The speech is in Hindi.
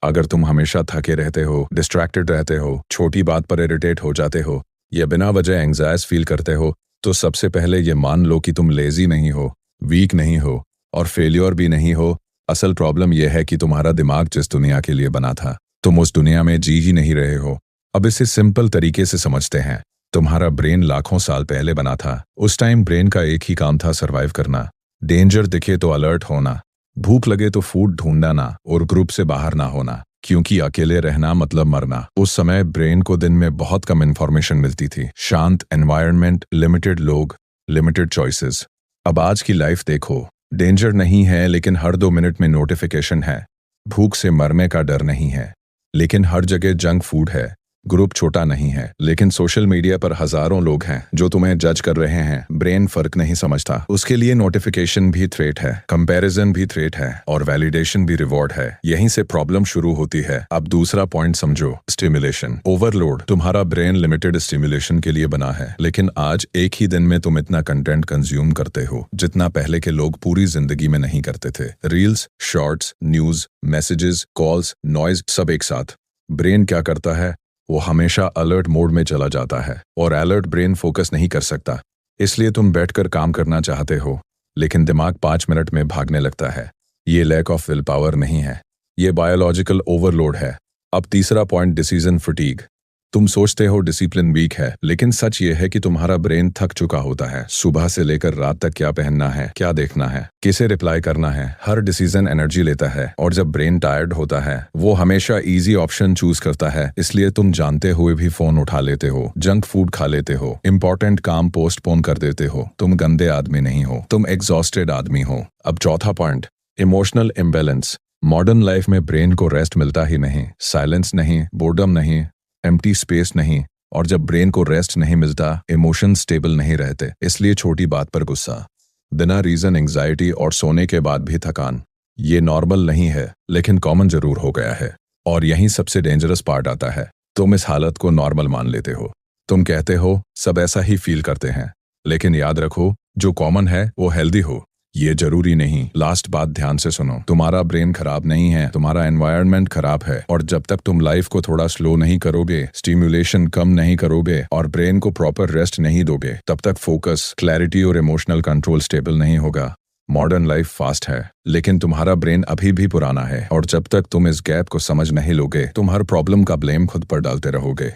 अगर तुम हमेशा थके रहते हो, डिस्ट्रैक्टेड रहते हो, छोटी बात पर इरिटेट हो जाते हो या बिना वजह एंग्जाइज फील करते हो, तो सबसे पहले ये मान लो कि तुम लेजी नहीं हो, वीक नहीं हो और फेलियर भी नहीं हो। असल प्रॉब्लम यह है कि तुम्हारा दिमाग जिस दुनिया के लिए बना था, तुम उस दुनिया में जी ही नहीं रहे हो। अब इसे सिंपल तरीके से समझते हैं। तुम्हारा ब्रेन लाखों साल पहले बना था। उस टाइम ब्रेन का एक ही काम था, सरवाइव करना। डेंजर दिखे तो अलर्ट होना, भूख लगे तो फूड ढूंढना ना, और ग्रुप से बाहर ना होना, क्योंकि अकेले रहना मतलब मरना। उस समय ब्रेन को दिन में बहुत कम इंफॉर्मेशन मिलती थी। शांत एनवायरनमेंट, लिमिटेड लोग, लिमिटेड चॉइसेस। अब आज की लाइफ देखो, डेंजर नहीं है लेकिन हर 2 मिनट में नोटिफिकेशन है। भूख से मरने का डर नहीं है लेकिन हर जगह जंक फूड है। ग्रुप छोटा नहीं है लेकिन सोशल मीडिया पर हजारों लोग हैं जो तुम्हें जज कर रहे हैं। ब्रेन फर्क नहीं समझता, उसके लिए नोटिफिकेशन भी थ्रेट है, कंपैरिजन भी थ्रेट है और वैलिडेशन भी रिवॉर्ड है। यहीं से प्रॉब्लम शुरू होती है। अब दूसरा पॉइंट समझो, स्टिमुलेशन ओवरलोड। तुम्हारा ब्रेन लिमिटेड स्टिमुलेशन के लिए बना है, लेकिन आज एक ही दिन में तुम इतना कंटेंट कंज्यूम करते हो जितना पहले के लोग पूरी जिंदगी में नहीं करते थे। Reels, shorts, news, messages, calls, noise, सब एक साथ। ब्रेन क्या करता है, वो हमेशा अलर्ट मोड में चला जाता है और अलर्ट ब्रेन फोकस नहीं कर सकता। इसलिए तुम बैठकर काम करना चाहते हो लेकिन दिमाग 5 मिनट में भागने लगता है। ये लैक ऑफ विल पावर नहीं है, ये बायोलॉजिकल ओवरलोड है। अब तीसरा पॉइंट, डिसीजन फटीग। तुम सोचते हो डिसिप्लिन वीक है, लेकिन सच ये है कि तुम्हारा ब्रेन थक चुका होता है। सुबह से लेकर रात तक क्या पहनना है, क्या देखना है, किसे रिप्लाई करना है, हर डिसीजन एनर्जी लेता है। और जब ब्रेन टायर्ड होता है वो हमेशा इजी ऑप्शन चूज करता है। इसलिए तुम जानते हुए भी फोन उठा लेते हो, जंक फूड खा लेते हो, इंपॉर्टेंट काम पोस्टपोन कर देते हो। तुम गंदे आदमी नहीं हो, तुम एग्जॉस्टेड आदमी हो। अब चौथा point, emotional imbalance. Modern life में ब्रेन को रेस्ट मिलता ही नहीं, साइलेंस नहीं, बोर्डम नहीं, एम्प्टी स्पेस नहीं। और जब ब्रेन को रेस्ट नहीं मिलता, इमोशन स्टेबल नहीं रहते। इसलिए छोटी बात पर गुस्सा, बिना रीजन एंग्जाइटी और सोने के बाद भी थकान। ये नॉर्मल नहीं है लेकिन कॉमन जरूर हो गया है। और यहीं सबसे डेंजरस पार्ट आता है, तुम इस हालत को नॉर्मल मान लेते हो। तुम कहते हो सब ऐसा ही फील करते हैं, लेकिन याद रखो जो कॉमन है वो हेल्दी हो, ये जरूरी नहीं। लास्ट बात ध्यान से सुनो, तुम्हारा ब्रेन खराब नहीं है, तुम्हारा एनवायरनमेंट खराब है। और जब तक तुम लाइफ को थोड़ा स्लो नहीं करोगे, स्टिमुलेशन कम नहीं करोगे और ब्रेन को प्रॉपर रेस्ट नहीं दोगे, तब तक फोकस, क्लैरिटी और इमोशनल कंट्रोल स्टेबल नहीं होगा। मॉडर्न लाइफ फास्ट है लेकिन तुम्हारा ब्रेन अभी भी पुराना है, और जब तक तुम इस गैप को समझ नहीं लोगे, तुम हर प्रॉब्लम का ब्लेम खुद पर डालते रहोगे।